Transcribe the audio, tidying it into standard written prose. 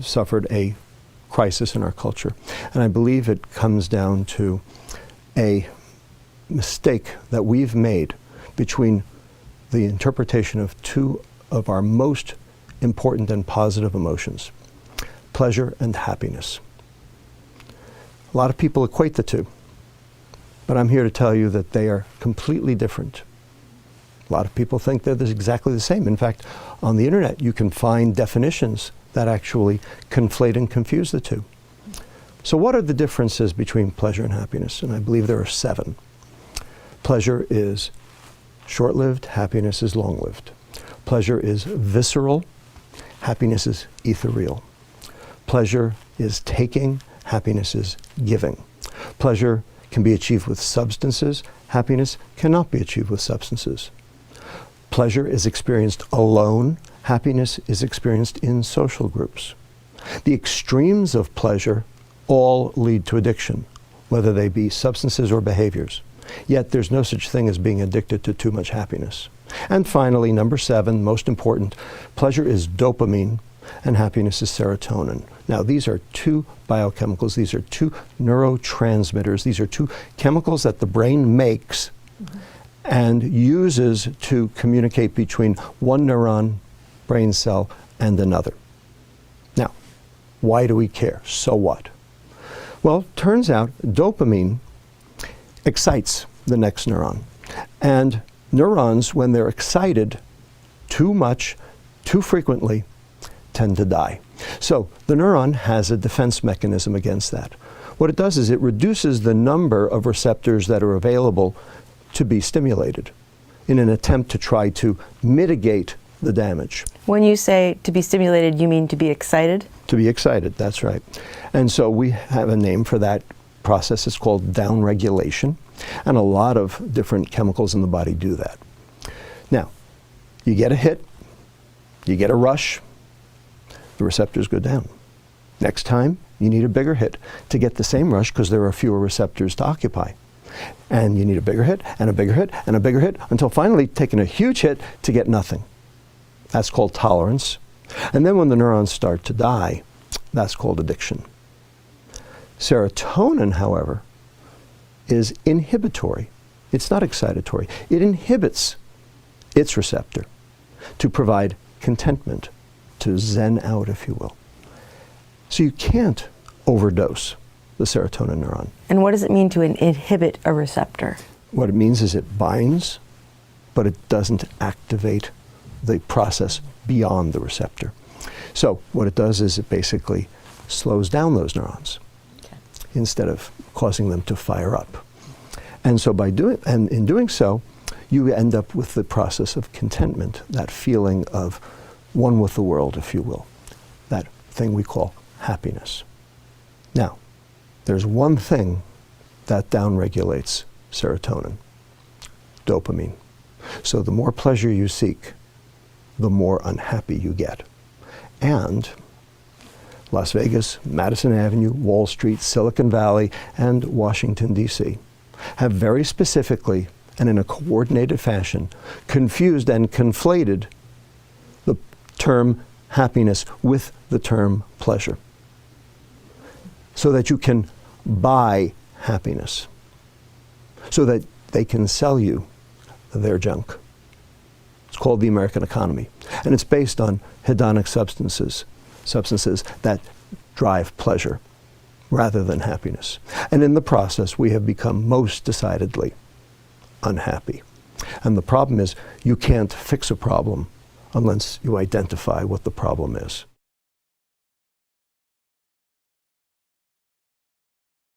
suffered a crisis in our culture. And I believe it comes down to a mistake that we've made between the interpretation of two of our most important and positive emotions, pleasure and happiness. A lot of people equate the two, but I'm here to tell you that they are completely different. A lot of people think they're exactly the same. In fact, on the internet, you can find definitions that actually conflate and confuse the two. So what are the differences between pleasure and happiness? And I believe there are 7. Pleasure is short-lived, happiness is long-lived. Pleasure is visceral, happiness is ethereal. Pleasure is taking, happiness is giving. Pleasure can be achieved with substances, happiness cannot be achieved with substances. Pleasure is experienced alone, happiness is experienced in social groups. The extremes of pleasure all lead to addiction, whether they be substances or behaviors. Yet there's no such thing as being addicted to too much happiness. And finally, number 7, most important, pleasure is dopamine and happiness is serotonin. Now, these are 2 biochemicals, these are 2 neurotransmitters, these are 2 chemicals that the brain makes and uses to communicate between one neuron, brain cell, and another. Now, why do we care? So what? Well, turns out dopamine excites the next neuron. And neurons, when they're excited too much, too frequently, tend to die. So the neuron has a defense mechanism against that. What it does is it reduces the number of receptors that are available to be stimulated in an attempt to try to mitigate the damage. When you say to be stimulated, you mean to be excited? To be excited, that's right. And so we have a name for that process. It's called downregulation. And a lot of different chemicals in the body do that. Now, you get a hit, you get a rush, the receptors go down. Next time, you need a bigger hit to get the same rush because there are fewer receptors to occupy. And you need a bigger hit, and a bigger hit, and a bigger hit, until finally taking a huge hit to get nothing. That's called tolerance. And then when the neurons start to die, that's called addiction. Serotonin, however, is inhibitory. It's not excitatory. It inhibits its receptor to provide contentment, to zen out, if you will. So you can't overdose the serotonin neuron. And what does it mean to inhibit a receptor? What it means is it binds, but it doesn't activate the process beyond the receptor. So what it does is it basically slows down those neurons instead of causing them to fire up. And so in doing so, you end up with the process of contentment, that feeling of one with the world, if you will, that thing we call happiness. Now, there's one thing that downregulates serotonin, dopamine. So the more pleasure you seek, the more unhappy you get. And Las Vegas, Madison Avenue, Wall Street, Silicon Valley, and Washington, D.C. have very specifically and in a coordinated fashion confused and conflated the term happiness with the term pleasure, so that you can buy happiness, so that they can sell you their junk. It's called the American economy, and it's based on hedonic substances that drive pleasure rather than happiness. And in the process, we have become most decidedly unhappy. And the problem is, you can't fix a problem unless you identify what the problem is.